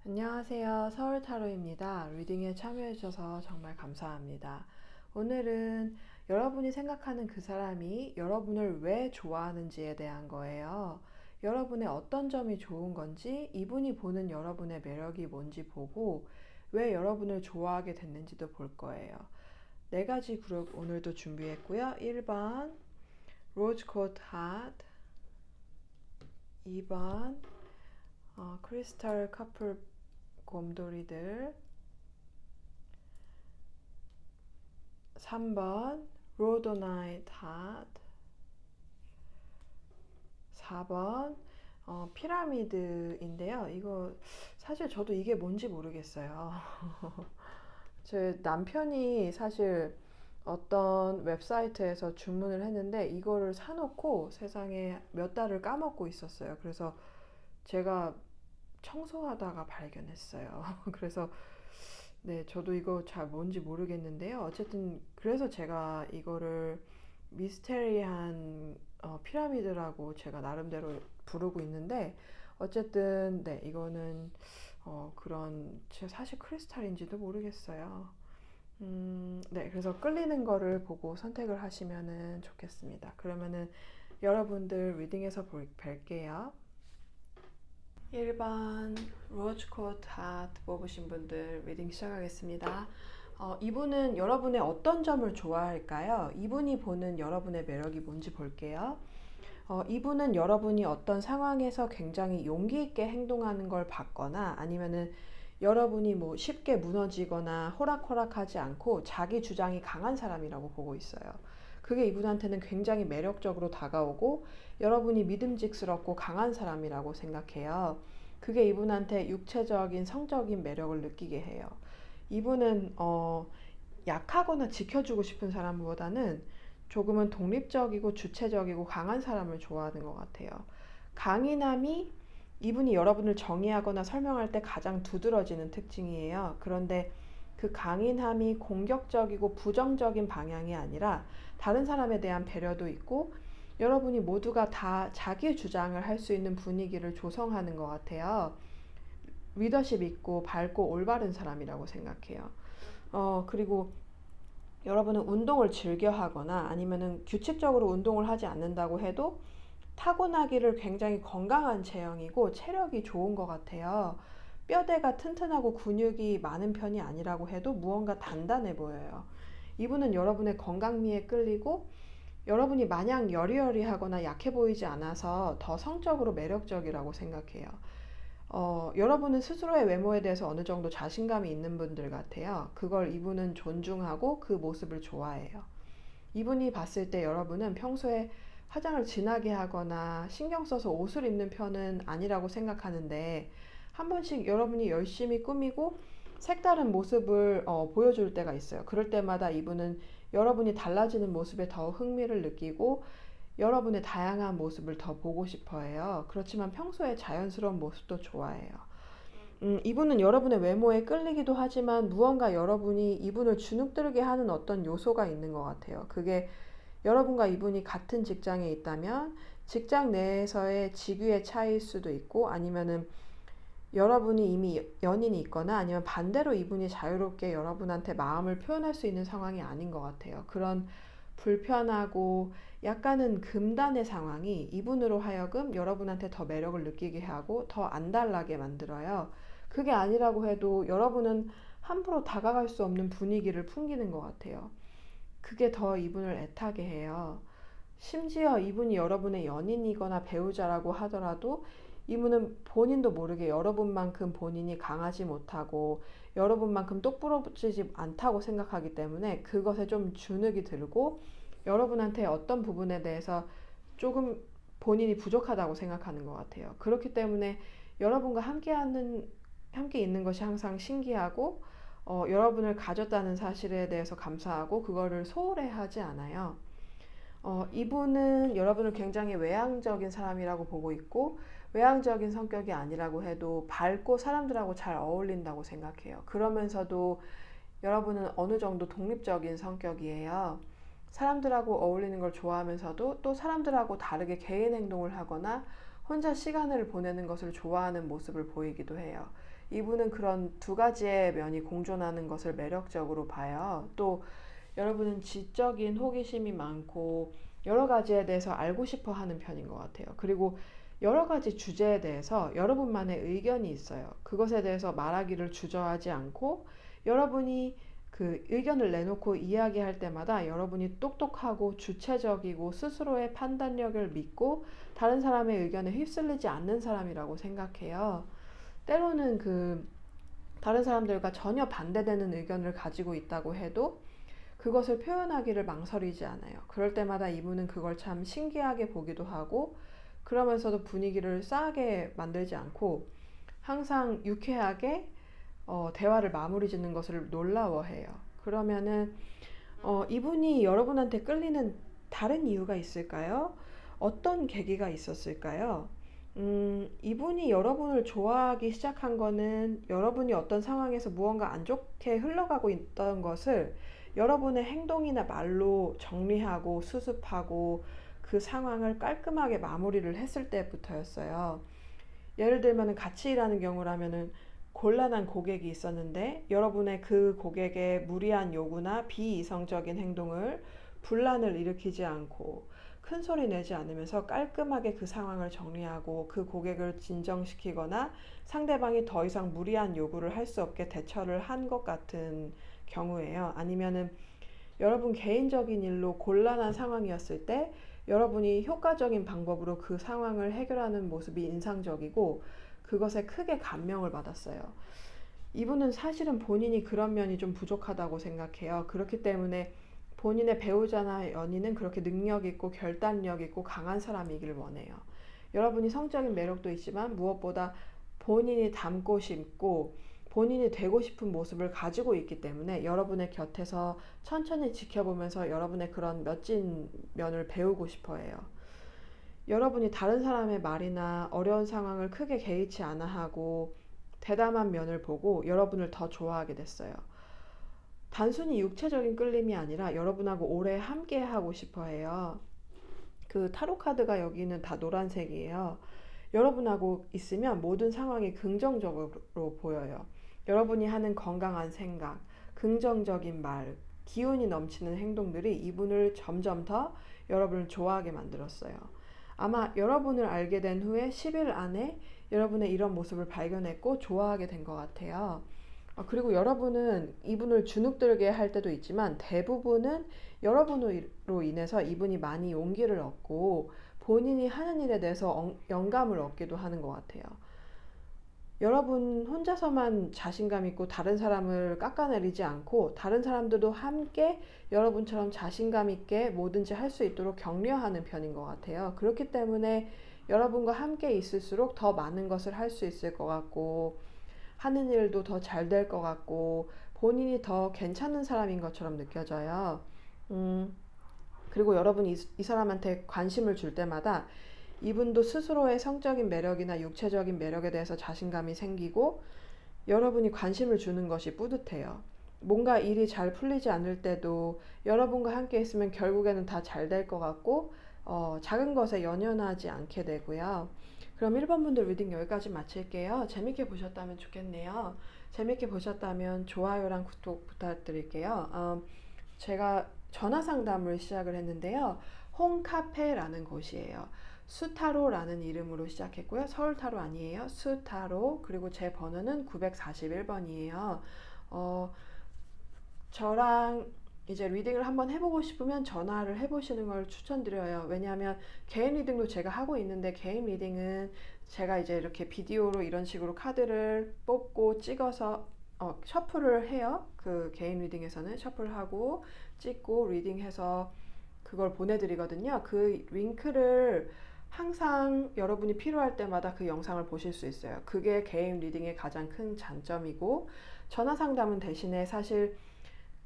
안녕하세요. 서울타로입니다. 리딩에 참여해주셔서 정말 감사합니다. 오늘은 여러분이 생각하는 그 사람이 여러분을 왜 좋아하는지에 대한 거예요. 여러분의 어떤 점이 좋은 건지, 이분이 보는 여러분의 매력이 뭔지 보고 왜 여러분을 좋아하게 됐는지도 볼 거예요. 네 가지 그룹 오늘도 준비했고요. 1번 로즈 코트 핫, 2번 크리스탈 커플 곰돌이들, 3번 로도나이트 핫, 4번 피라미드인데요. 이거 사실 저도 이게 뭔지 모르겠어요. 제 남편이 사실 어떤 웹사이트에서 주문을 했는데 이거를 사놓고 세상에 몇 달을 까먹고 있었어요. 그래서 제가 청소하다가 발견했어요. 그래서 네, 저도 이거 잘 뭔지 모르겠는데요. 어쨌든 그래서 제가 이거를 미스테리한 피라미드라고 제가 나름대로 부르고 있는데 어쨌든 네, 이거는 그런 사실 크리스탈인지도 모르겠어요. 네, 그래서 끌리는 거를 보고 선택을 하시면은 좋겠습니다. 그러면은 여러분들 리딩에서 뵐게요. 1번 로즈코트 하트 뽑으신 분들 리딩 시작하겠습니다. 이분은 여러분의 어떤 점을 좋아할까요? 이분이 보는 여러분의 매력이 뭔지 볼게요. 이분은 여러분이 어떤 상황에서 굉장히 용기 있게 행동하는 걸 봤거나 아니면은 여러분이 뭐 쉽게 무너지거나 호락호락하지 않고 자기 주장이 강한 사람이라고 보고 있어요. 그게 이분한테는 굉장히 매력적으로 다가오고 여러분이 믿음직스럽고 강한 사람이라고 생각해요. 그게 이분한테 육체적인 성적인 매력을 느끼게 해요. 이분은 약하거나 지켜주고 싶은 사람보다는 조금은 독립적이고 주체적이고 강한 사람을 좋아하는 것 같아요. 강인함이 이분이 여러분을 정의하거나 설명할 때 가장 두드러지는 특징이에요. 그런데 그 강인함이 공격적이고 부정적인 방향이 아니라 다른 사람에 대한 배려도 있고 여러분이 모두가 다 자기 주장을 할 수 있는 분위기를 조성하는 것 같아요. 리더십 있고 밝고 올바른 사람이라고 생각해요. 그리고 여러분은 운동을 즐겨 하거나 아니면은 규칙적으로 운동을 하지 않는다고 해도 타고나기를 굉장히 건강한 체형이고 체력이 좋은 것 같아요. 뼈대가 튼튼하고 근육이 많은 편이 아니라고 해도 무언가 단단해 보여요. 이분은 여러분의 건강미에 끌리고 여러분이 마냥 여리여리하거나 약해 보이지 않아서 더 성적으로 매력적이라고 생각해요. 여러분은 스스로의 외모에 대해서 어느 정도 자신감이 있는 분들 같아요. 그걸 이분은 존중하고 그 모습을 좋아해요. 이분이 봤을 때 여러분은 평소에 화장을 진하게 하거나 신경 써서 옷을 입는 편은 아니라고 생각하는데 한 번씩 여러분이 열심히 꾸미고 색다른 모습을 보여줄 때가 있어요. 그럴 때마다 이분은 여러분이 달라지는 모습에 더 흥미를 느끼고 여러분의 다양한 모습을 더 보고 싶어 해요. 그렇지만 평소에 자연스러운 모습도 좋아해요. 이분은 여러분의 외모에 끌리기도 하지만 무언가 여러분이 이분을 주눅들게 하는 어떤 요소가 있는 것 같아요. 그게 여러분과 이분이 같은 직장에 있다면 직장 내에서의 직위의 차이일 수도 있고 아니면은 여러분이 이미 연인이 있거나 아니면 반대로 이분이 자유롭게 여러분한테 마음을 표현할 수 있는 상황이 아닌 것 같아요. 그런 불편하고 약간은 금단의 상황이 이분으로 하여금 여러분한테 더 매력을 느끼게 하고 더 안달나게 만들어요. 그게 아니라고 해도 여러분은 함부로 다가갈 수 없는 분위기를 풍기는 것 같아요. 그게 더 이분을 애타게 해요. 심지어 이분이 여러분의 연인이거나 배우자라고 하더라도 이분은 본인도 모르게 여러분만큼 본인이 강하지 못하고 여러분만큼 똑부러지지 않다고 생각하기 때문에 그것에 좀 주눅이 들고 여러분한테 어떤 부분에 대해서 조금 본인이 부족하다고 생각하는 것 같아요. 그렇기 때문에 여러분과 함께 있는 것이 항상 신기하고 여러분을 가졌다는 사실에 대해서 감사하고 그거를 소홀해하지 않아요. 이분은 여러분을 굉장히 외향적인 사람이라고 보고 있고 외향적인 성격이 아니라고 해도 밝고 사람들하고 잘 어울린다고 생각해요. 그러면서도 여러분은 어느 정도 독립적인 성격이에요. 사람들하고 어울리는 걸 좋아하면서도 또 사람들하고 다르게 개인 행동을 하거나 혼자 시간을 보내는 것을 좋아하는 모습을 보이기도 해요. 이분은 그런 두 가지의 면이 공존하는 것을 매력적으로 봐요. 또 여러분은 지적인 호기심이 많고 여러 가지에 대해서 알고 싶어 하는 편인 것 같아요. 그리고 여러 가지 주제에 대해서 여러분만의 의견이 있어요. 그것에 대해서 말하기를 주저하지 않고 여러분이 그 의견을 내놓고 이야기할 때마다 여러분이 똑똑하고 주체적이고 스스로의 판단력을 믿고 다른 사람의 의견에 휩쓸리지 않는 사람이라고 생각해요. 때로는 다른 사람들과 전혀 반대되는 의견을 가지고 있다고 해도 그것을 표현하기를 망설이지 않아요. 그럴 때마다 이분은 그걸 참 신기하게 보기도 하고 그러면서도 분위기를 싸하게 만들지 않고 항상 유쾌하게 대화를 마무리 짓는 것을 놀라워해요. 그러면은 이분이 여러분한테 끌리는 다른 이유가 있을까요? 어떤 계기가 있었을까요? 이분이 여러분을 좋아하기 시작한 거는 여러분이 어떤 상황에서 무언가 안 좋게 흘러가고 있던 것을 여러분의 행동이나 말로 정리하고 수습하고 그 상황을 깔끔하게 마무리를 했을 때부터였어요. 예를 들면 같이 일하는 경우라면은 곤란한 고객이 있었는데 여러분의 그 고객의 무리한 요구나 비이성적인 행동을 분란을 일으키지 않고 큰 소리 내지 않으면서 깔끔하게 그 상황을 정리하고 그 고객을 진정시키거나 상대방이 더 이상 무리한 요구를 할 수 없게 대처를 한 것 같은 경우예요. 아니면은 여러분 개인적인 일로 곤란한 상황이었을 때 여러분이 효과적인 방법으로 그 상황을 해결하는 모습이 인상적이고 그것에 크게 감명을 받았어요. 이분은 사실은 본인이 그런 면이 좀 부족하다고 생각해요. 그렇기 때문에 본인의 배우자나 연인은 그렇게 능력 있고 결단력 있고 강한 사람이길 원해요. 여러분이 성적인 매력도 있지만 무엇보다 본인이 닮고 싶고 본인이 되고 싶은 모습을 가지고 있기 때문에 여러분의 곁에서 천천히 지켜보면서 여러분의 그런 멋진 면을 배우고 싶어 해요. 여러분이 다른 사람의 말이나 어려운 상황을 크게 개의치 않아 하고 대담한 면을 보고 여러분을 더 좋아하게 됐어요. 단순히 육체적인 끌림이 아니라 여러분하고 오래 함께 하고 싶어 해요. 그 타로 카드가 여기는 다 노란색이에요. 여러분하고 있으면 모든 상황이 긍정적으로 보여요. 여러분이 하는 건강한 생각, 긍정적인 말, 기운이 넘치는 행동들이 이분을 점점 더 여러분을 좋아하게 만들었어요. 아마 여러분을 알게 된 후에 10일 안에 여러분의 이런 모습을 발견했고 좋아하게 된 것 같아요. 그리고 여러분은 이분을 주눅들게 할 때도 있지만 대부분은 여러분으로 인해서 이분이 많이 용기를 얻고 본인이 하는 일에 대해서 영감을 얻기도 하는 것 같아요. 여러분 혼자서만 자신감 있고 다른 사람을 깎아내리지 않고 다른 사람들도 함께 여러분처럼 자신감 있게 뭐든지 할 수 있도록 격려하는 편인 것 같아요. 그렇기 때문에 여러분과 함께 있을수록 더 많은 것을 할 수 있을 것 같고 하는 일도 더 잘 될 것 같고 본인이 더 괜찮은 사람인 것처럼 느껴져요. 그리고 여러분이 이 사람한테 관심을 줄 때마다 이분도 스스로의 성적인 매력이나 육체적인 매력에 대해서 자신감이 생기고 여러분이 관심을 주는 것이 뿌듯해요. 뭔가 일이 잘 풀리지 않을 때도 여러분과 함께 있으면 결국에는 다 잘 될 것 같고 작은 것에 연연하지 않게 되고요. 그럼 1번 분들 리딩 여기까지 마칠게요. 재밌게 보셨다면 좋겠네요. 재밌게 보셨다면 좋아요랑 구독 부탁드릴게요. 제가 전화 상담을 시작을 했는데요. 홈카페라는 곳이에요. 수타로라는 이름으로 시작했고요. 서울타로 아니에요. 수타로. 그리고 제 번호는 941번이에요. 저랑 이제 리딩을 한번 해보고 싶으면 전화를 해보시는 걸 추천드려요. 왜냐하면 개인 리딩도 제가 하고 있는데 개인 리딩은 제가 이제 이렇게 비디오로 이런 식으로 카드를 뽑고 찍어서 셔플을 해요. 그 개인 리딩에서는 셔플하고 찍고 리딩해서 그걸 보내드리거든요. 그 링크를 항상 여러분이 필요할 때마다 그 영상을 보실 수 있어요. 그게 개인 리딩의 가장 큰 장점이고 전화 상담은 대신에 사실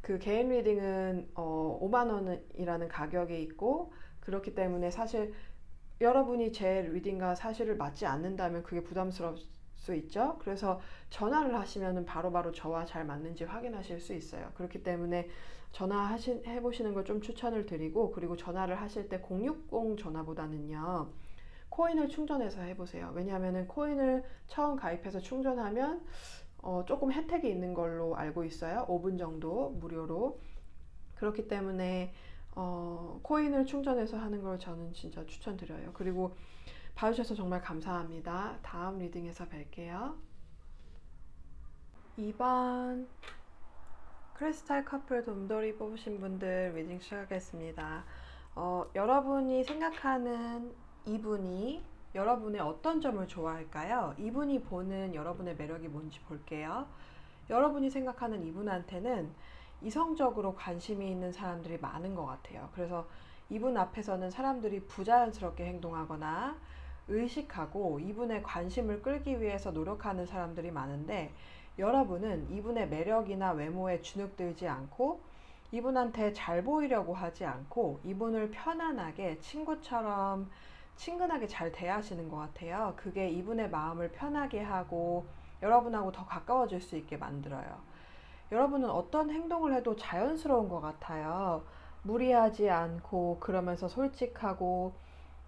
그 개인 리딩은 5만 원이라는 가격이 있고 그렇기 때문에 사실 여러분이 제 리딩과 사실을 맞지 않는다면 그게 부담스러울 수 있죠. 그래서 전화를 하시면 바로바로 저와 잘 맞는지 확인하실 수 있어요. 그렇기 때문에 전화해보시는 걸 좀 추천을 드리고 그리고 전화를 하실 때 060 전화보다는요 코인을 충전해서 해보세요. 왜냐하면 코인을 처음 가입해서 충전하면 조금 혜택이 있는 걸로 알고 있어요. 5분 정도 무료로. 그렇기 때문에 코인을 충전해서 하는 걸 저는 진짜 추천드려요. 그리고 봐주셔서 정말 감사합니다. 다음 리딩에서 뵐게요. 2번 크리스탈 커플 돔돌이 뽑으신 분들 리딩 시작하겠습니다. 여러분이 생각하는 이분이 여러분의 어떤 점을 좋아할까요? 이분이 보는 여러분의 매력이 뭔지 볼게요. 여러분이 생각하는 이분한테는 이성적으로 관심이 있는 사람들이 많은 것 같아요. 그래서 이분 앞에서는 사람들이 부자연스럽게 행동하거나 의식하고 이분의 관심을 끌기 위해서 노력하는 사람들이 많은데, 여러분은 이분의 매력이나 외모에 주눅들지 않고 이분한테 잘 보이려고 하지 않고 이분을 편안하게 친구처럼 친근하게 잘 대하시는 것 같아요. 그게 이분의 마음을 편하게 하고 여러분하고 더 가까워질 수 있게 만들어요. 여러분은 어떤 행동을 해도 자연스러운 것 같아요. 무리하지 않고 그러면서 솔직하고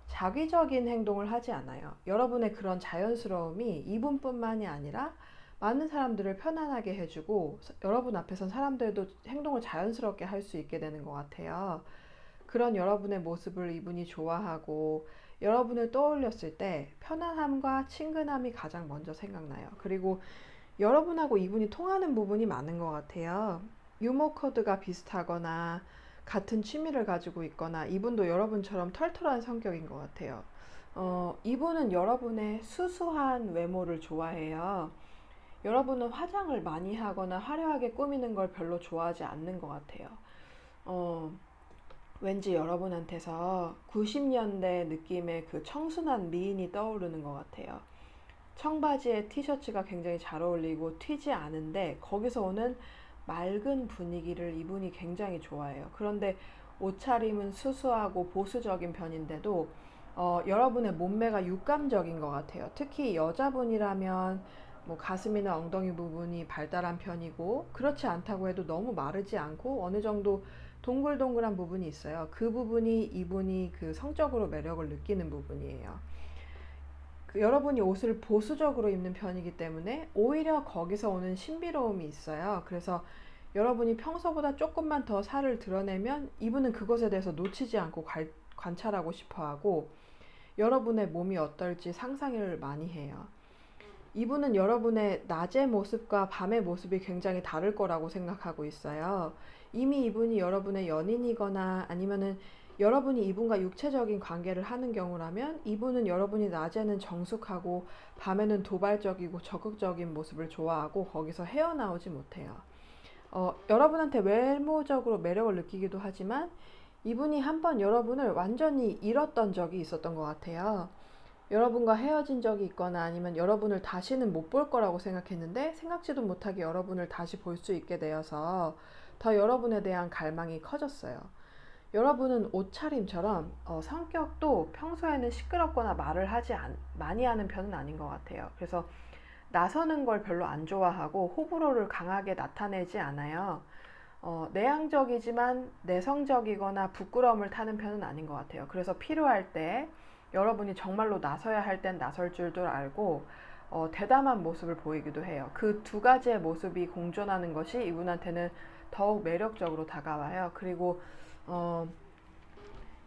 자기적인 행동을 하지 않아요. 여러분의 그런 자연스러움이 이분뿐만이 아니라 많은 사람들을 편안하게 해주고 여러분 앞에선 사람들도 행동을 자연스럽게 할 수 있게 되는 것 같아요. 그런 여러분의 모습을 이분이 좋아하고 여러분을 떠올렸을 때 편안함과 친근함이 가장 먼저 생각나요. 그리고 여러분하고 이분이 통하는 부분이 많은 것 같아요. 유머 코드가 비슷하거나 같은 취미를 가지고 있거나 이분도 여러분처럼 털털한 성격인 것 같아요. 이분은 여러분의 수수한 외모를 좋아해요. 여러분은 화장을 많이 하거나 화려하게 꾸미는 걸 별로 좋아하지 않는 것 같아요. 왠지 여러분한테서 90년대 느낌의 그 청순한 미인이 떠오르는 것 같아요. 청바지에 티셔츠가 굉장히 잘 어울리고 튀지 않은데 거기서 오는 맑은 분위기를 이분이 굉장히 좋아해요. 그런데 옷차림은 수수하고 보수적인 편인데도 여러분의 몸매가 육감적인 것 같아요. 특히 여자분이라면 뭐 가슴이나 엉덩이 부분이 발달한 편이고 그렇지 않다고 해도 너무 마르지 않고 어느 정도 동글동글한 부분이 있어요. 그 부분이 이분이 그 성적으로 매력을 느끼는 부분이에요. 여러분이 옷을 보수적으로 입는 편이기 때문에 오히려 거기서 오는 신비로움이 있어요. 그래서 여러분이 평소보다 조금만 더 살을 드러내면 이분은 그것에 대해서 놓치지 않고 관찰하고 싶어하고 여러분의 몸이 어떨지 상상을 많이 해요. 이분은 여러분의 낮의 모습과 밤의 모습이 굉장히 다를 거라고 생각하고 있어요. 이미 이분이 여러분의 연인이거나 아니면은 여러분이 이분과 육체적인 관계를 하는 경우라면 이분은 여러분이 낮에는 정숙하고 밤에는 도발적이고 적극적인 모습을 좋아하고 거기서 헤어나오지 못해요. 여러분한테 외모적으로 매력을 느끼기도 하지만 이분이 한번 여러분을 완전히 잃었던 적이 있었던 것 같아요. 여러분과 헤어진 적이 있거나 아니면 여러분을 다시는 못 볼 거라고 생각했는데 생각지도 못하게 여러분을 다시 볼 수 있게 되어서 더 여러분에 대한 갈망이 커졌어요. 여러분은 옷차림처럼 성격도 평소에는 시끄럽거나 말을 많이 하는 편은 아닌 것 같아요. 그래서 나서는 걸 별로 안 좋아하고 호불호를 강하게 나타내지 않아요. 내향적이지만 내성적이거나 부끄러움을 타는 편은 아닌 것 같아요. 그래서 필요할 때 여러분이 정말로 나서야 할 땐 나설 줄도 알고 대담한 모습을 보이기도 해요. 그 두 가지의 모습이 공존하는 것이 이분한테는 더욱 매력적으로 다가와요. 그리고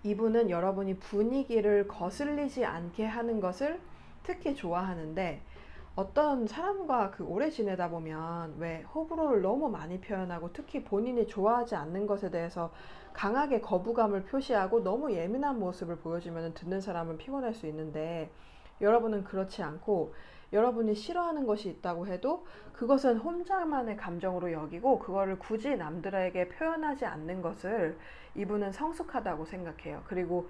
이분은 여러분이 분위기를 거슬리지 않게 하는 것을 특히 좋아하는데 어떤 사람과 오래 지내다 보면 왜 호불호를 너무 많이 표현하고 특히 본인이 좋아하지 않는 것에 대해서 강하게 거부감을 표시하고 너무 예민한 모습을 보여주면 듣는 사람은 피곤할 수 있는데 여러분은 그렇지 않고 여러분이 싫어하는 것이 있다고 해도 그것은 혼자만의 감정으로 여기고 그거를 굳이 남들에게 표현하지 않는 것을 이분은 성숙하다고 생각해요. 그리고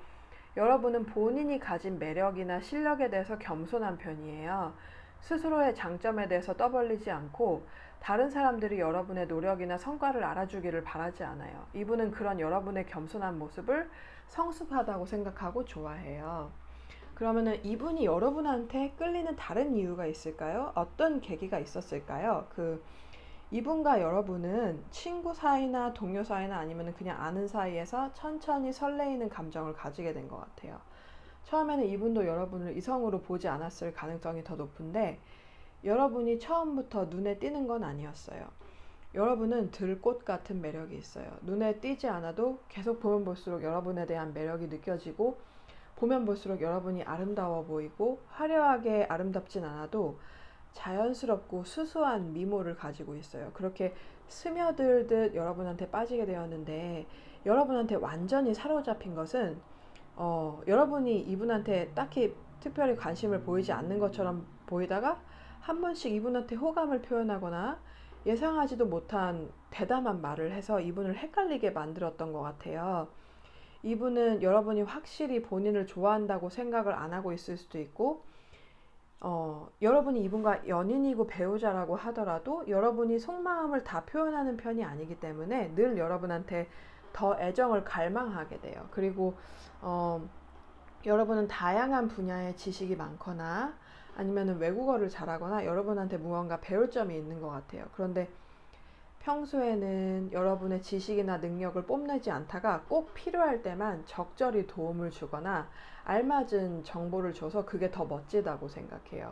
여러분은 본인이 가진 매력이나 실력에 대해서 겸손한 편이에요. 스스로의 장점에 대해서 떠벌리지 않고 다른 사람들이 여러분의 노력이나 성과를 알아주기를 바라지 않아요. 이분은 그런 여러분의 겸손한 모습을 성숙하다고 생각하고 좋아해요. 그러면은 이분이 여러분한테 끌리는 다른 이유가 있을까요? 어떤 계기가 있었을까요? 이분과 여러분은 친구 사이나 동료 사이나 아니면 그냥 아는 사이에서 천천히 설레이는 감정을 가지게 된 것 같아요. 처음에는 이분도 여러분을 이성으로 보지 않았을 가능성이 더 높은데 여러분이 처음부터 눈에 띄는 건 아니었어요. 여러분은 들꽃 같은 매력이 있어요. 눈에 띄지 않아도 계속 보면 볼수록 여러분에 대한 매력이 느껴지고 보면 볼수록 여러분이 아름다워 보이고 화려하게 아름답진 않아도 자연스럽고 수수한 미모를 가지고 있어요. 그렇게 스며들듯 여러분한테 빠지게 되었는데 여러분한테 완전히 사로잡힌 것은 여러분이 이분한테 딱히 특별히 관심을 보이지 않는 것처럼 보이다가 한 번씩 이분한테 호감을 표현하거나 예상하지도 못한 대담한 말을 해서 이분을 헷갈리게 만들었던 것 같아요. 이분은 여러분이 확실히 본인을 좋아한다고 생각을 안 하고 있을 수도 있고 여러분이 이분과 연인이고 배우자라고 하더라도 여러분이 속마음을 다 표현하는 편이 아니기 때문에 늘 여러분한테 더 애정을 갈망하게 돼요. 그리고 여러분은 다양한 분야의 지식이 많거나 아니면 외국어를 잘하거나 여러분한테 무언가 배울 점이 있는 것 같아요. 그런데 평소에는 여러분의 지식이나 능력을 뽐내지 않다가 꼭 필요할 때만 적절히 도움을 주거나 알맞은 정보를 줘서 그게 더 멋지다고 생각해요.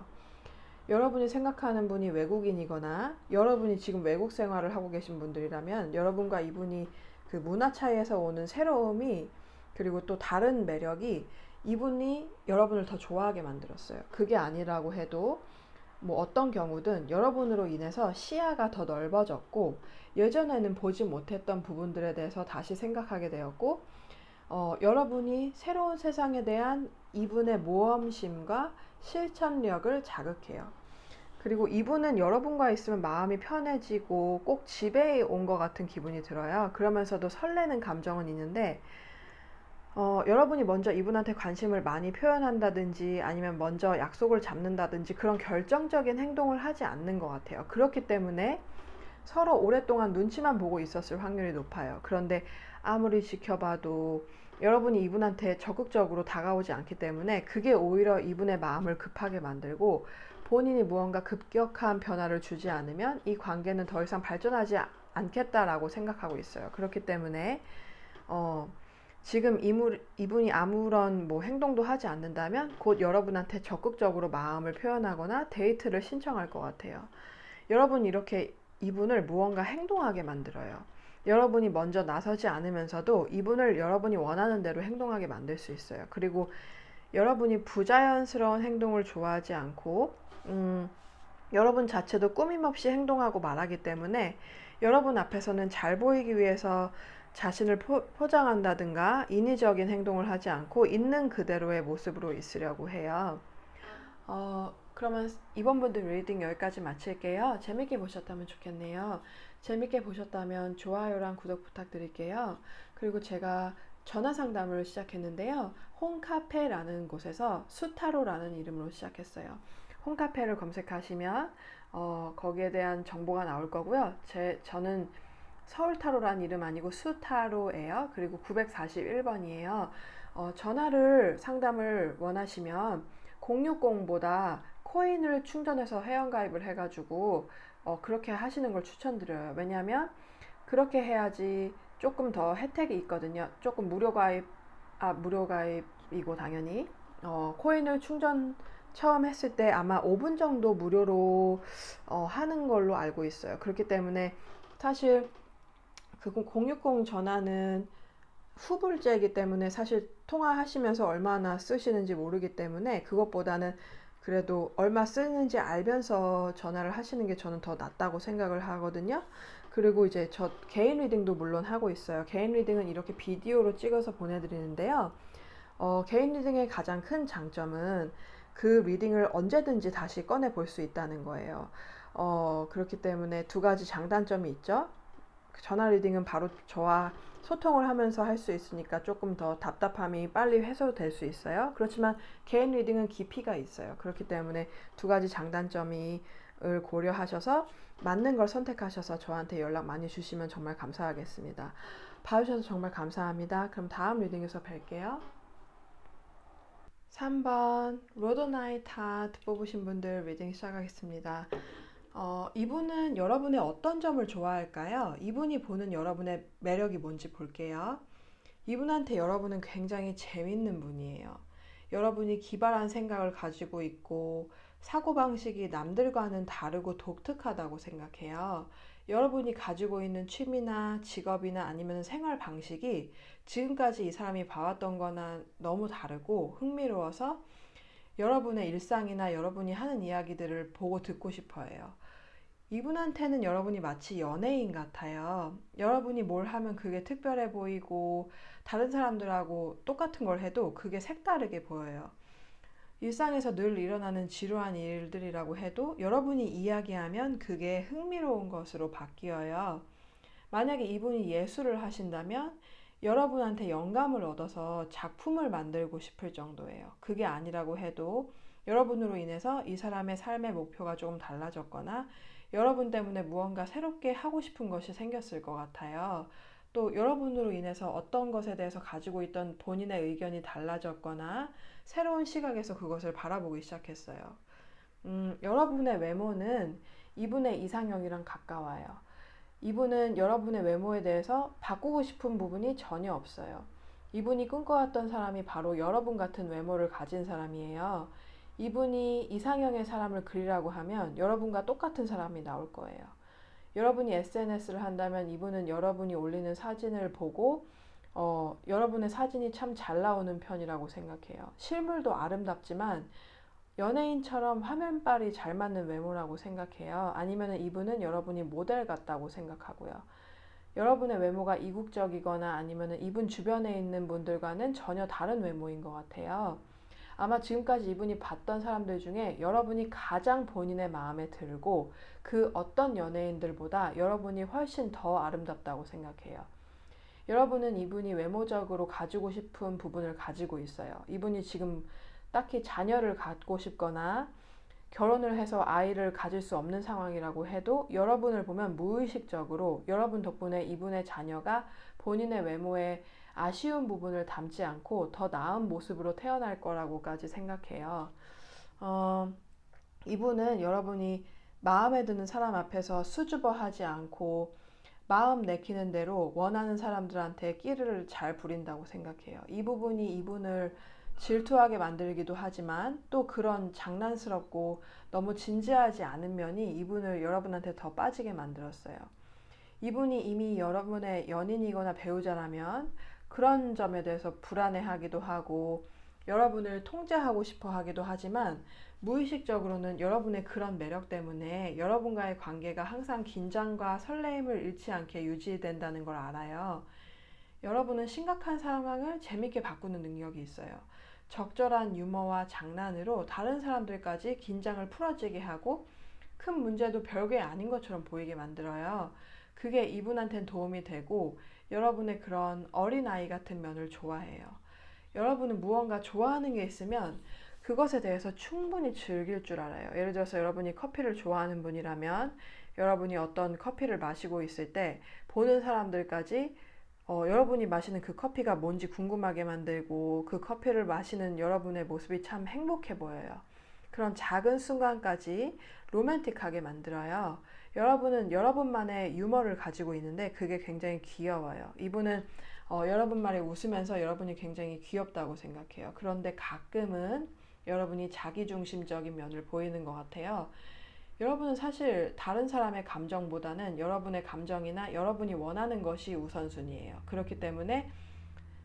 여러분이 생각하는 분이 외국인이거나 여러분이 지금 외국 생활을 하고 계신 분들이라면 여러분과 이분이 그 문화 차이에서 오는 새로움이 그리고 또 다른 매력이 이분이 여러분을 더 좋아하게 만들었어요. 그게 아니라고 해도 뭐 어떤 경우든 여러분으로 인해서 시야가 더 넓어졌고 예전에는 보지 못했던 부분들에 대해서 다시 생각하게 되었고 여러분이 새로운 세상에 대한 이분의 모험심과 실천력을 자극해요. 그리고 이분은 여러분과 있으면 마음이 편해지고 꼭 집에 온 것 같은 기분이 들어요. 그러면서도 설레는 감정은 있는데 여러분이 먼저 이분한테 관심을 많이 표현한다든지 아니면 먼저 약속을 잡는다든지 그런 결정적인 행동을 하지 않는 것 같아요. 그렇기 때문에 서로 오랫동안 눈치만 보고 있었을 확률이 높아요. 그런데 아무리 지켜봐도 여러분이 이분한테 적극적으로 다가오지 않기 때문에 그게 오히려 이분의 마음을 급하게 만들고 본인이 무언가 급격한 변화를 주지 않으면 이 관계는 더 이상 발전하지 않겠다라고 생각하고 있어요. 그렇기 때문에 지금 이분이 아무런 뭐 행동도 하지 않는다면 곧 여러분한테 적극적으로 마음을 표현하거나 데이트를 신청할 것 같아요. 여러분이 이렇게 이분을 무언가 행동하게 만들어요. 여러분이 먼저 나서지 않으면서도 이분을 여러분이 원하는 대로 행동하게 만들 수 있어요. 그리고 여러분이 부자연스러운 행동을 좋아하지 않고 여러분 자체도 꾸밈없이 행동하고 말하기 때문에 여러분 앞에서는 잘 보이기 위해서 자신을 포장한다든가 인위적인 행동을 하지 않고 있는 그대로의 모습으로 있으려고 해요. 그러면 이번 분들 리딩 여기까지 마칠게요. 재밌게 보셨다면 좋겠네요. 재밌게 보셨다면 좋아요랑 구독 부탁드릴게요. 그리고 제가 전화 상담을 시작했는데요. 홈카페라는 곳에서 수타로라는 이름으로 시작했어요. 홈카페를 검색하시면 거기에 대한 정보가 나올 거고요. 저는 서울타로라는 이름 아니고 수타로예요. 그리고 941번이에요. 전화를 상담을 원하시면 060보다 코인을 충전해서 회원가입을 해가지고 그렇게 하시는 걸 추천드려요. 왜냐하면 그렇게 해야지 조금 더 혜택이 있거든요. 조금 무료가입이고 당연히 코인을 충전 처음 했을 때 아마 5분 정도 무료로 하는 걸로 알고 있어요. 그렇기 때문에 사실 그 060 전화는 후불제이기 때문에 사실 통화하시면서 얼마나 쓰시는지 모르기 때문에 그것보다는 그래도 얼마 쓰는지 알면서 전화를 하시는 게 저는 더 낫다고 생각을 하거든요. 그리고 이제 저 개인 리딩도 물론 하고 있어요. 개인 리딩은 이렇게 비디오로 찍어서 보내드리는데요. 개인 리딩의 가장 큰 장점은 그 리딩을 언제든지 다시 꺼내 볼 수 있다는 거예요. 그렇기 때문에 두 가지 장단점이 있죠. 전화 리딩은 바로 저와 소통을 하면서 할 수 있으니까 조금 더 답답함이 빨리 해소될 수 있어요. 그렇지만 개인 리딩은 깊이가 있어요. 그렇기 때문에 두 가지 장단점을 고려하셔서 맞는 걸 선택하셔서 저한테 연락 많이 주시면 정말 감사하겠습니다. 봐주셔서 정말 감사합니다. 그럼 다음 리딩에서 뵐게요. 3번 로도나이트 하트 뽑으신 분들 리딩 시작하겠습니다. 이분은 여러분의 어떤 점을 좋아할까요? 이분이 보는 여러분의 매력이 뭔지 볼게요. 이분한테 여러분은 굉장히 재밌는 분이에요. 여러분이 기발한 생각을 가지고 있고 사고방식이 남들과는 다르고 독특하다고 생각해요. 여러분이 가지고 있는 취미나 직업이나 아니면 생활 방식이 지금까지 이 사람이 봐왔던 거나 너무 다르고 흥미로워서 여러분의 일상이나 여러분이 하는 이야기들을 보고 듣고 싶어 해요. 이분한테는 여러분이 마치 연예인 같아요. 여러분이 뭘 하면 그게 특별해 보이고 다른 사람들하고 똑같은 걸 해도 그게 색다르게 보여요. 일상에서 늘 일어나는 지루한 일들이라고 해도 여러분이 이야기하면 그게 흥미로운 것으로 바뀌어요. 만약에 이분이 예술을 하신다면 여러분한테 영감을 얻어서 작품을 만들고 싶을 정도예요. 그게 아니라고 해도 여러분으로 인해서 이 사람의 삶의 목표가 조금 달라졌거나 여러분 때문에 무언가 새롭게 하고 싶은 것이 생겼을 것 같아요. 또 여러분으로 인해서 어떤 것에 대해서 가지고 있던 본인의 의견이 달라졌거나 새로운 시각에서 그것을 바라보기 시작했어요. 여러분의 외모는 이분의 이상형이랑 가까워요. 이분은 여러분의 외모에 대해서 바꾸고 싶은 부분이 전혀 없어요. 이분이 꿈꿔왔던 사람이 바로 여러분 같은 외모를 가진 사람이에요. 이분이 이상형의 사람을 그리라고 하면 여러분과 똑같은 사람이 나올 거예요. 여러분이 SNS를 한다면 이분은 여러분이 올리는 사진을 보고 여러분의 사진이 참 잘 나오는 편이라고 생각해요. 실물도 아름답지만 연예인처럼 화면빨이 잘 맞는 외모라고 생각해요. 아니면 이분은 여러분이 모델 같다고 생각하고요. 여러분의 외모가 이국적이거나 아니면 이분 주변에 있는 분들과는 전혀 다른 외모인 것 같아요. 아마 지금까지 이분이 봤던 사람들 중에 여러분이 가장 본인의 마음에 들고 그 어떤 연예인들보다 여러분이 훨씬 더 아름답다고 생각해요. 여러분은 이분이 외모적으로 가지고 싶은 부분을 가지고 있어요. 이분이 지금 딱히 자녀를 갖고 싶거나 결혼을 해서 아이를 가질 수 없는 상황이라고 해도 여러분을 보면 무의식적으로 여러분 덕분에 이분의 자녀가 본인의 외모에 아쉬운 부분을 담지 않고 더 나은 모습으로 태어날 거라고까지 생각해요. 이분은 여러분이 마음에 드는 사람 앞에서 수줍어하지 않고 마음 내키는 대로 원하는 사람들한테 끼를 잘 부린다고 생각해요. 이 부분이 이분을 질투하게 만들기도 하지만 또 그런 장난스럽고 너무 진지하지 않은 면이 이분을 여러분한테 더 빠지게 만들었어요. 이분이 이미 여러분의 연인이거나 배우자라면 그런 점에 대해서 불안해하기도 하고 여러분을 통제하고 싶어 하기도 하지만 무의식적으로는 여러분의 그런 매력 때문에 여러분과의 관계가 항상 긴장과 설레임을 잃지 않게 유지된다는 걸 알아요. 여러분은 심각한 상황을 재밌게 바꾸는 능력이 있어요. 적절한 유머와 장난으로 다른 사람들까지 긴장을 풀어지게 하고 큰 문제도 별게 아닌 것처럼 보이게 만들어요. 그게 이분한테는 도움이 되고 여러분의 그런 어린아이 같은 면을 좋아해요. 여러분은 무언가 좋아하는 게 있으면 그것에 대해서 충분히 즐길 줄 알아요. 예를 들어서 여러분이 커피를 좋아하는 분이라면 여러분이 어떤 커피를 마시고 있을 때 보는 사람들까지 여러분이 마시는 그 커피가 뭔지 궁금하게 만들고 그 커피를 마시는 여러분의 모습이 참 행복해 보여요. 그런 작은 순간까지 로맨틱하게 만들어요. 여러분은 여러분만의 유머를 가지고 있는데 그게 굉장히 귀여워요. 이분은 여러분 말에 웃으면서 여러분이 굉장히 귀엽다고 생각해요. 그런데 가끔은 여러분이 자기중심적인 면을 보이는 것 같아요. 여러분은 사실 다른 사람의 감정보다는 여러분의 감정이나 여러분이 원하는 것이 우선순위예요. 그렇기 때문에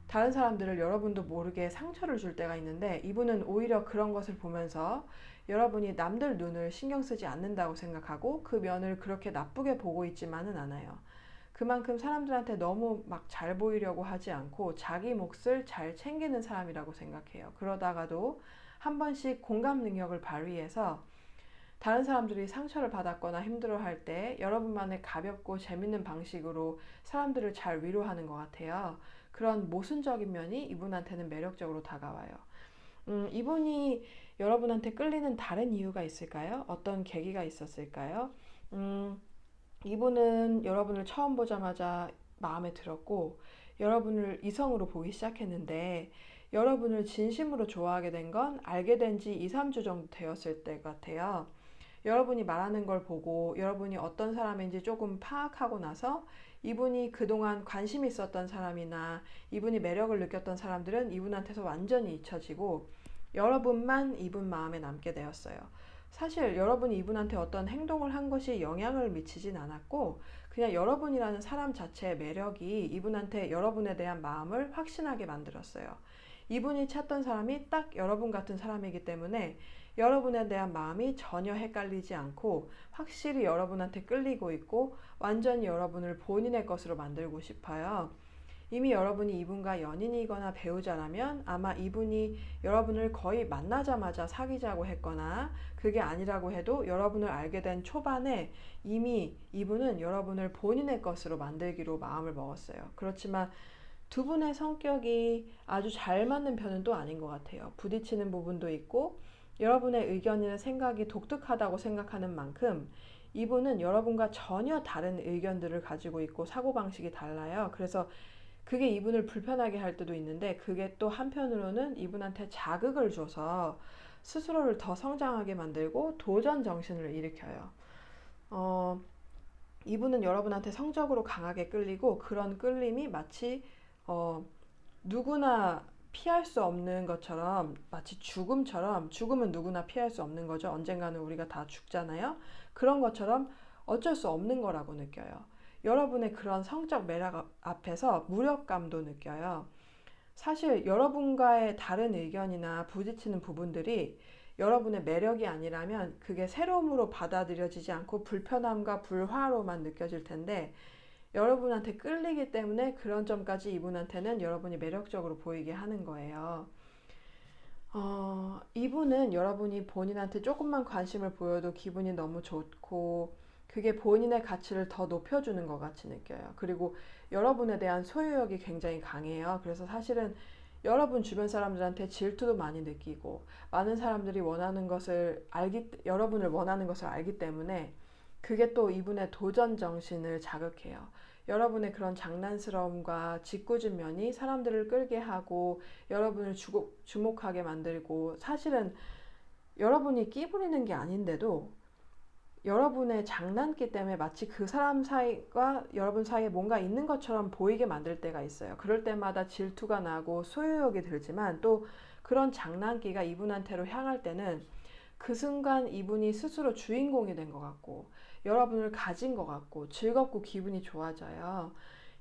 다른 사람들을 여러분도 모르게 상처를 줄 때가 있는데 이분은 오히려 그런 것을 보면서 여러분이 남들 눈을 신경 쓰지 않는다고 생각하고 그 면을 그렇게 나쁘게 보고 있지만은 않아요. 그만큼 사람들한테 너무 막 잘 보이려고 하지 않고 자기 몫을 잘 챙기는 사람이라고 생각해요. 그러다가도 한 번씩 공감 능력을 발휘해서 다른 사람들이 상처를 받았거나 힘들어할 때 여러분만의 가볍고 재밌는 방식으로 사람들을 잘 위로하는 것 같아요. 그런 모순적인 면이 이분한테는 매력적으로 다가와요. 이분이 여러분한테 끌리는 다른 이유가 있을까요? 어떤 계기가 있었을까요? 이분은 여러분을 처음 보자마자 마음에 들었고 여러분을 이성으로 보기 시작했는데 여러분을 진심으로 좋아하게 된 건 알게 된 지 2, 3주 정도 되었을 때 같아요. 여러분이 말하는 걸 보고 여러분이 어떤 사람인지 조금 파악하고 나서 이분이 그동안 관심 있었던 사람이나 이분이 매력을 느꼈던 사람들은 이분한테서 완전히 잊혀지고 여러분만 이분 마음에 남게 되었어요. 사실 여러분이 이분한테 어떤 행동을 한 것이 영향을 미치진 않았고 그냥 여러분이라는 사람 자체의 매력이 이분한테 여러분에 대한 마음을 확신하게 만들었어요. 이분이 찾던 사람이 딱 여러분 같은 사람이기 때문에 여러분에 대한 마음이 전혀 헷갈리지 않고 확실히 여러분한테 끌리고 있고 완전히 여러분을 본인의 것으로 만들고 싶어요. 이미 여러분이 이분과 연인이거나 배우자라면 아마 이분이 여러분을 거의 만나자마자 사귀자고 했거나 그게 아니라고 해도 여러분을 알게 된 초반에 이미 이분은 여러분을 본인의 것으로 만들기로 마음을 먹었어요. 그렇지만 두 분의 성격이 아주 잘 맞는 편은 또 아닌 것 같아요. 부딪히는 부분도 있고 여러분의 의견이나 생각이 독특하다고 생각하는 만큼 이분은 여러분과 전혀 다른 의견들을 가지고 있고 사고방식이 달라요. 그래서 그게 이분을 불편하게 할 때도 있는데 그게 또 한편으로는 이분한테 자극을 줘서 스스로를 더 성장하게 만들고 도전 정신을 일으켜요. 이분은 여러분한테 성적으로 강하게 끌리고 그런 끌림이 마치 누구나 피할 수 없는 것처럼 마치 죽음은 누구나 피할 수 없는 거죠. 언젠가는 우리가 다 죽잖아요. 그런 것처럼 어쩔 수 없는 거라고 느껴요. 여러분의 그런 성적 매력 앞에서 무력감도 느껴요. 사실 여러분과의 다른 의견이나 부딪히는 부분들이 여러분의 매력이 아니라면 그게 새로움으로 받아들여지지 않고 불편함과 불화로만 느껴질 텐데 여러분한테 끌리기 때문에 그런 점까지 이분한테는 여러분이 매력적으로 보이게 하는 거예요. 이분은 여러분이 본인한테 조금만 관심을 보여도 기분이 너무 좋고 그게 본인의 가치를 더 높여주는 것 같이 느껴요. 그리고 여러분에 대한 소유욕이 굉장히 강해요. 그래서 사실은 여러분 주변 사람들한테 질투도 많이 느끼고 많은 사람들이 여러분을 원하는 것을 알기 때문에 그게 또 이분의 도전 정신을 자극해요. 여러분의 그런 장난스러움과 짓궂은 면이 사람들을 끌게 하고 여러분을 주목하게 만들고 사실은 여러분이 끼부리는 게 아닌데도 여러분의 장난기 때문에 마치 그 사람 사이가 여러분 사이에 뭔가 있는 것처럼 보이게 만들 때가 있어요. 그럴 때마다 질투가 나고 소유욕이 들지만 또 그런 장난기가 이분한테로 향할 때는 그 순간 이분이 스스로 주인공이 된 것 같고 여러분을 가진 것 같고 즐겁고 기분이 좋아져요.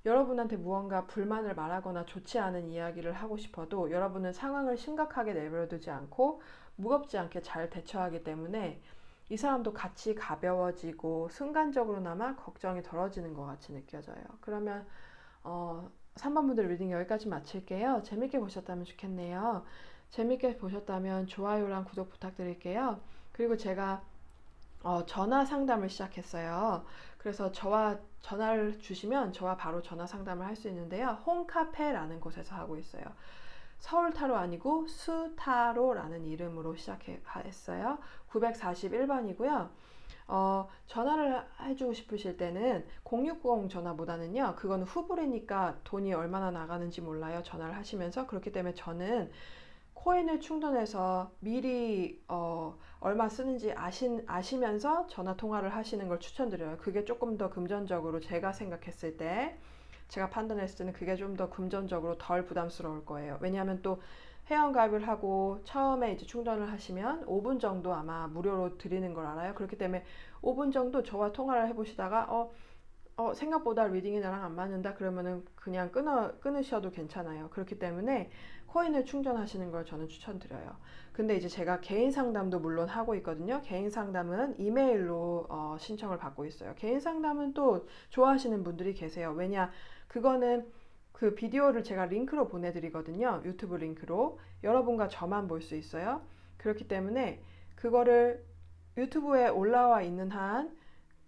여러분한테 무언가 불만을 말하거나 좋지 않은 이야기를 하고 싶어도 여러분은 상황을 심각하게 내버려두지 않고 무겁지 않게 잘 대처하기 때문에 이 사람도 같이 가벼워지고 순간적으로나마 걱정이 덜어지는 것 같이 느껴져요. 그러면 3번 분들 리딩 여기까지 마칠게요. 재밌게 보셨다면 좋겠네요. 재밌게 보셨다면 좋아요랑 구독 부탁드릴게요. 그리고 제가 전화 상담을 시작했어요. 그래서 저와 전화를 주시면 저와 바로 전화 상담을 할 수 있는데요. 홈카페라는 곳에서 하고 있어요. 서울타로 아니고 수타로라는 이름으로 시작했어요. 941번이고요. 전화를 해주고 싶으실 때는 0690 전화보다는요. 그건 후불이니까 돈이 얼마나 나가는지 몰라요. 전화를 하시면서. 그렇기 때문에 저는 코인을 충전해서 미리 얼마 쓰는지 아시면서 전화 통화를 하시는 걸 추천드려요. 그게 조금 더 금전적으로 제가 생각했을 때 제가 판단했을 때는 그게 좀 더 금전적으로 덜 부담스러울 거예요. 왜냐하면 또 회원가입을 하고 처음에 이제 충전을 하시면 5분 정도 아마 무료로 드리는 걸 알아요. 그렇기 때문에 5분 정도 저와 통화를 해보시다가 생각보다 리딩이 나랑 안 맞는다 그러면은 그냥 끊으셔도 괜찮아요. 그렇기 때문에 코인을 충전하시는 걸 저는 추천드려요. 근데 이제 제가 개인 상담도 물론 하고 있거든요. 개인 상담은 이메일로 신청을 받고 있어요. 개인 상담은 또 좋아하시는 분들이 계세요. 왜냐 그거는 그 비디오를 제가 링크로 보내드리거든요. 유튜브 링크로 여러분과 저만 볼 수 있어요. 그렇기 때문에 그거를 유튜브에 올라와 있는 한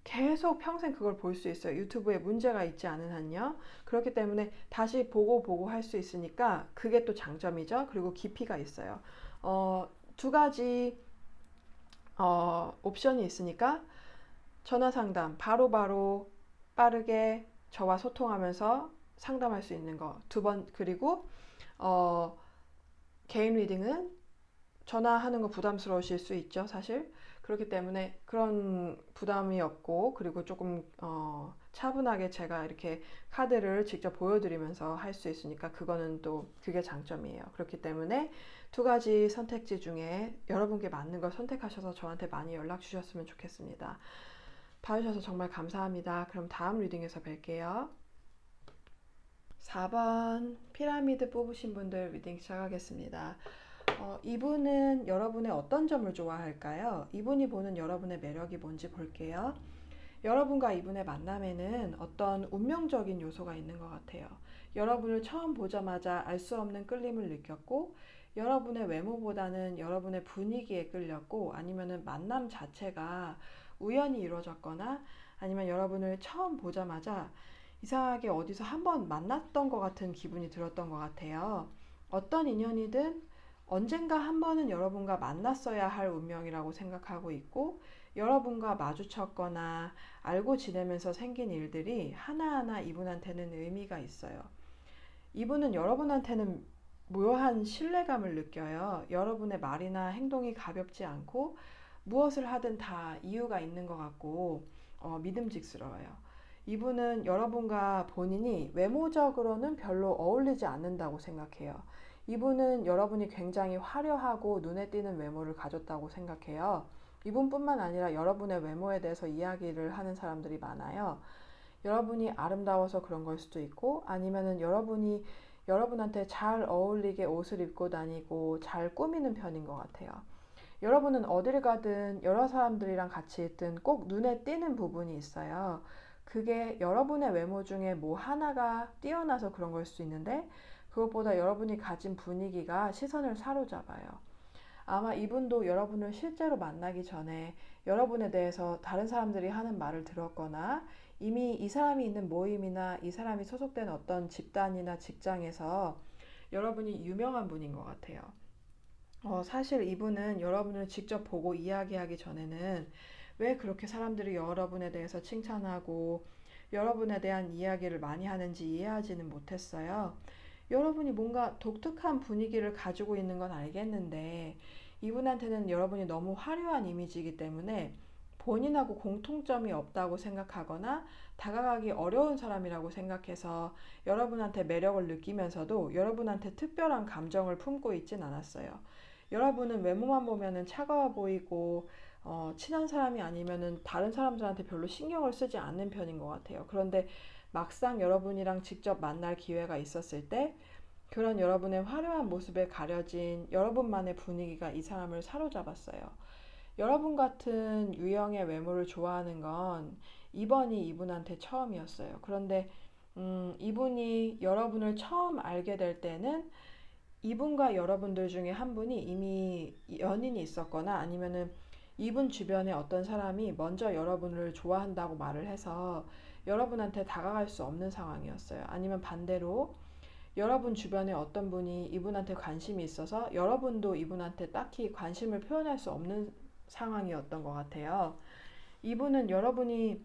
계속 평생 그걸 볼 수 있어요. 유튜브에 문제가 있지 않은 한요. 그렇기 때문에 다시 보고 할 수 있으니까 그게 또 장점이죠. 그리고 깊이가 있어요. 두 가지 옵션이 있으니까 전화 상담 바로바로 빠르게 저와 소통하면서 상담할 수 있는 거. 그리고 개인 리딩은 전화하는 거 부담스러우실 수 있죠, 사실. 그렇기 때문에 그런 부담이 없고, 그리고 조금 차분하게 제가 이렇게 카드를 직접 보여드리면서 할 수 있으니까 그거는 또 그게 장점이에요. 그렇기 때문에 두 가지 선택지 중에 여러분께 맞는 걸 선택하셔서 저한테 많이 연락 주셨으면 좋겠습니다. 봐주셔서 정말 감사합니다. 그럼 다음 리딩에서 뵐게요. 4번 피라미드 뽑으신 분들 리딩 시작하겠습니다. 이분은 여러분의 어떤 점을 좋아할까요? 이분이 보는 여러분의 매력이 뭔지 볼게요. 여러분과 이분의 만남에는 어떤 운명적인 요소가 있는 것 같아요. 여러분을 처음 보자마자 알 수 없는 끌림을 느꼈고, 여러분의 외모보다는 여러분의 분위기에 끌렸고, 아니면은 만남 자체가 우연히 이루어졌거나, 아니면 여러분을 처음 보자마자 이상하게 어디서 한번 만났던 것 같은 기분이 들었던 것 같아요. 어떤 인연이든 언젠가 한 번은 여러분과 만났어야 할 운명이라고 생각하고 있고, 여러분과 마주쳤거나 알고 지내면서 생긴 일들이 하나하나 이분한테는 의미가 있어요. 이분은 여러분한테는 묘한 신뢰감을 느껴요. 여러분의 말이나 행동이 가볍지 않고 무엇을 하든 다 이유가 있는 것 같고 믿음직스러워요. 이분은 여러분과 본인이 외모적으로는 별로 어울리지 않는다고 생각해요. 이분은 여러분이 굉장히 화려하고 눈에 띄는 외모를 가졌다고 생각해요. 이분뿐만 아니라 여러분의 외모에 대해서 이야기를 하는 사람들이 많아요. 여러분이 아름다워서 그런 걸 수도 있고, 아니면은 여러분이 여러분한테 잘 어울리게 옷을 입고 다니고 잘 꾸미는 편인 것 같아요. 여러분은 어딜 가든 여러 사람들이랑 같이 있든 꼭 눈에 띄는 부분이 있어요. 그게 여러분의 외모 중에 뭐 하나가 뛰어나서 그런 걸 수 있는데, 그것보다 여러분이 가진 분위기가 시선을 사로잡아요. 아마 이분도 여러분을 실제로 만나기 전에 여러분에 대해서 다른 사람들이 하는 말을 들었거나, 이미 이 사람이 있는 모임이나 이 사람이 소속된 어떤 집단이나 직장에서 여러분이 유명한 분인 것 같아요. 사실 이분은 여러분을 직접 보고 이야기하기 전에는 왜 그렇게 사람들이 여러분에 대해서 칭찬하고 여러분에 대한 이야기를 많이 하는지 이해하지는 못했어요. 여러분이 뭔가 독특한 분위기를 가지고 있는 건 알겠는데, 이분한테는 여러분이 너무 화려한 이미지이기 때문에 본인하고 공통점이 없다고 생각하거나 다가가기 어려운 사람이라고 생각해서 여러분한테 매력을 느끼면서도 여러분한테 특별한 감정을 품고 있진 않았어요. 여러분은 외모만 보면은 차가워 보이고 친한 사람이 아니면은 다른 사람들한테 별로 신경을 쓰지 않는 편인 것 같아요. 그런데 막상 여러분이랑 직접 만날 기회가 있었을 때 그런 여러분의 화려한 모습에 가려진 여러분만의 분위기가 이 사람을 사로잡았어요. 여러분 같은 유형의 외모를 좋아하는 건 이번이 이분한테 처음이었어요. 그런데 이분이 여러분을 처음 알게 될 때는 이분과 여러분들 중에 한 분이 이미 연인이 있었거나, 아니면은 이분 주변에 어떤 사람이 먼저 여러분을 좋아한다고 말을 해서 여러분한테 다가갈 수 없는 상황이었어요. 아니면 반대로 여러분 주변에 어떤 분이 이분한테 관심이 있어서 여러분도 이분한테 딱히 관심을 표현할 수 없는 상황이었던 것 같아요. 이분은 여러분이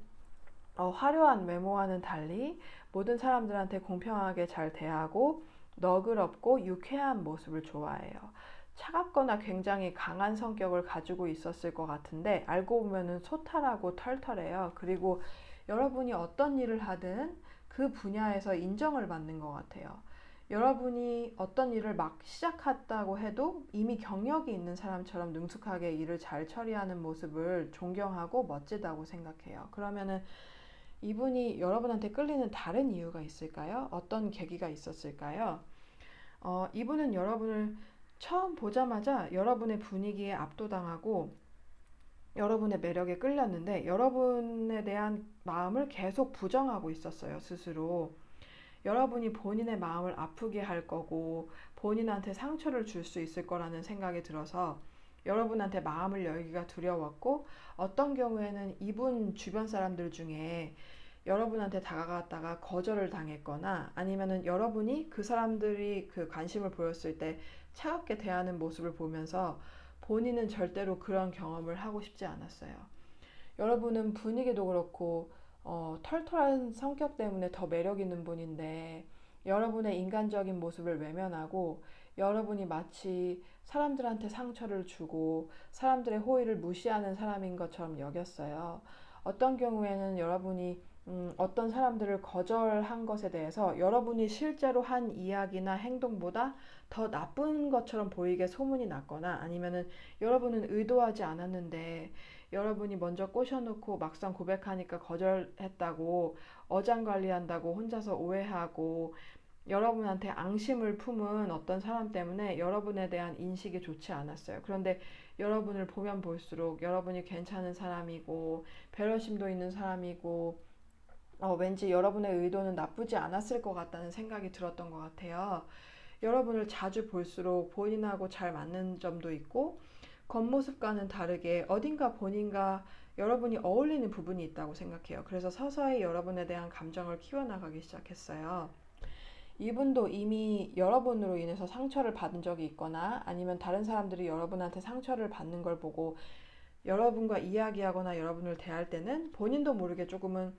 화려한 외모와는 달리 모든 사람들한테 공평하게 잘 대하고 너그럽고 유쾌한 모습을 좋아해요. 차갑거나 굉장히 강한 성격을 가지고 있었을 것 같은데 알고 보면은 소탈하고 털털해요. 그리고 여러분이 어떤 일을 하든 그 분야에서 인정을 받는 것 같아요. 여러분이 어떤 일을 막 시작했다고 해도 이미 경력이 있는 사람처럼 능숙하게 일을 잘 처리하는 모습을 존경하고 멋지다고 생각해요. 그러면은 이분이 여러분한테 끌리는 다른 이유가 있을까요? 어떤 계기가 있었을까요? 이분은 여러분을 처음 보자마자 여러분의 분위기에 압도당하고 여러분의 매력에 끌렸는데 여러분에 대한 마음을 계속 부정하고 있었어요, 스스로. 여러분이 본인의 마음을 아프게 할 거고 본인한테 상처를 줄 수 있을 거라는 생각이 들어서 여러분한테 마음을 열기가 두려웠고, 어떤 경우에는 이분 주변 사람들 중에 여러분한테 다가갔다가 거절을 당했거나, 아니면은 여러분이 그 사람들이 그 관심을 보였을 때 차갑게 대하는 모습을 보면서 본인은 절대로 그런 경험을 하고 싶지 않았어요. 여러분은 분위기도 그렇고 털털한 성격 때문에 더 매력 있는 분인데 여러분의 인간적인 모습을 외면하고 여러분이 마치 사람들한테 상처를 주고 사람들의 호의를 무시하는 사람인 것처럼 여겼어요. 어떤 경우에는 여러분이 어떤 사람들을 거절한 것에 대해서 여러분이 실제로 한 이야기나 행동보다 더 나쁜 것처럼 보이게 소문이 났거나 아니면은 여러분은 의도하지 않았는데 여러분이 먼저 꼬셔놓고 막상 고백하니까 거절했다고 어장관리한다고 혼자서 오해하고 여러분한테 앙심을 품은 어떤 사람 때문에 여러분에 대한 인식이 좋지 않았어요. 그런데 여러분을 보면 볼수록 여러분이 괜찮은 사람이고 배려심도 있는 사람이고 왠지 여러분의 의도는 나쁘지 않았을 것 같다는 생각이 들었던 것 같아요. 여러분을 자주 볼수록 본인하고 잘 맞는 점도 있고 겉모습과는 다르게 어딘가 본인과 여러분이 어울리는 부분이 있다고 생각해요. 그래서 서서히 여러분에 대한 감정을 키워나가기 시작했어요. 이분도 이미 여러분으로 인해서 상처를 받은 적이 있거나 아니면 다른 사람들이 여러분한테 상처를 받는 걸 보고 여러분과 이야기하거나 여러분을 대할 때는 본인도 모르게 조금은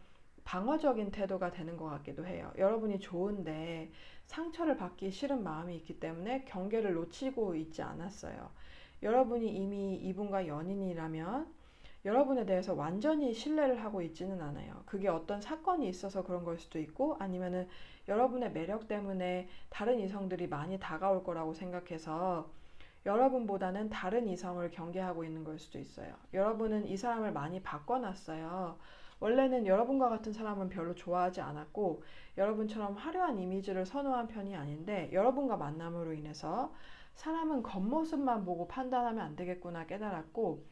방어적인 태도가 되는 것 같기도 해요. 여러분이 좋은데 상처를 받기 싫은 마음이 있기 때문에 경계를 놓치고 있지 않았어요. 여러분이 이미 이분과 연인이라면 여러분에 대해서 완전히 신뢰를 하고 있지는 않아요. 그게 어떤 사건이 있어서 그런 걸 수도 있고 아니면은 여러분의 매력 때문에 다른 이성들이 많이 다가올 거라고 생각해서 여러분보다는 다른 이성을 경계하고 있는 걸 수도 있어요. 여러분은 이 사람을 많이 바꿔놨어요. 원래는 여러분과 같은 사람은 별로 좋아하지 않았고 여러분처럼 화려한 이미지를 선호한 편이 아닌데 여러분과 만남으로 인해서 사람은 겉모습만 보고 판단하면 안 되겠구나 깨달았고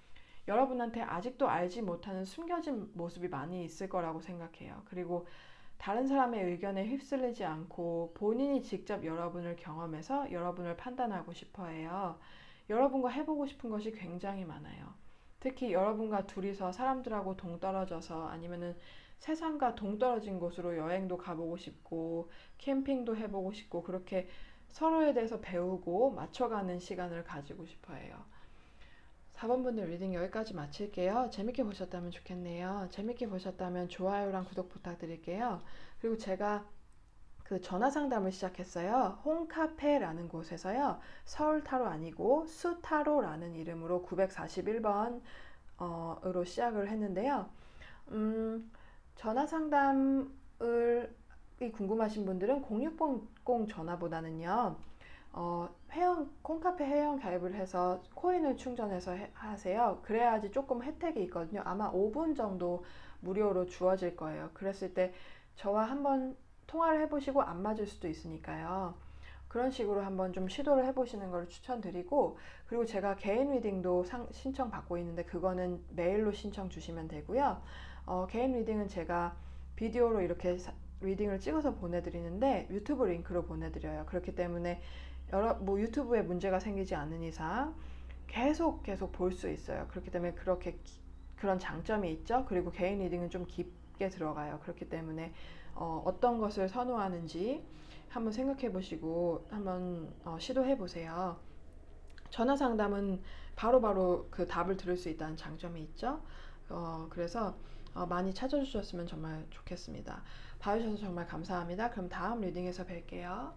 여러분한테 아직도 알지 못하는 숨겨진 모습이 많이 있을 거라고 생각해요. 그리고 다른 사람의 의견에 휩쓸리지 않고 본인이 직접 여러분을 경험해서 여러분을 판단하고 싶어 해요. 여러분과 해보고 싶은 것이 굉장히 많아요. 특히 여러분과 둘이서 사람들하고 동떨어져서 아니면은 세상과 동떨어진 곳으로 여행도 가보고 싶고 캠핑도 해보고 싶고 그렇게 서로에 대해서 배우고 맞춰가는 시간을 가지고 싶어 해요. 4번 분들 리딩 여기까지 마칠게요. 재밌게 보셨다면 좋겠네요. 재밌게 보셨다면 좋아요랑 구독 부탁드릴게요. 그리고 제가 그 전화 상담을 시작했어요. 홈카페라는 곳에서요. 서울 타로 아니고 수타로라는 이름으로 941번 으로 시작을 했는데요. 전화 상담을 궁금하신 분들은 0600 전화보다는요. 콩카페 회원 가입을 해서 코인을 충전해서 하세요. 그래야지 조금 혜택이 있거든요. 아마 5분 정도 무료로 주어질 거예요. 그랬을 때 저와 한번 통화를 해보시고 안 맞을 수도 있으니까요. 그런 식으로 한번 좀 시도를 해보시는 걸 추천드리고 그리고 제가 개인 리딩도 신청 받고 있는데 그거는 메일로 신청 주시면 되고요. 개인 리딩은 제가 비디오로 이렇게 리딩을 찍어서 보내드리는데 유튜브 링크로 보내드려요. 그렇기 때문에 유튜브에 문제가 생기지 않는 이상 계속 볼 수 있어요. 그렇기 때문에 그런 장점이 있죠. 그리고 개인 리딩은 좀 깊게 들어가요. 그렇기 때문에 어떤 것을 선호하는지 한번 생각해 보시고 한번 시도해 보세요. 전화 상담은 바로바로 그 답을 들을 수 있다는 장점이 있죠. 그래서 많이 찾아주셨으면 정말 좋겠습니다. 봐주셔서 정말 감사합니다. 그럼 다음 리딩에서 뵐게요.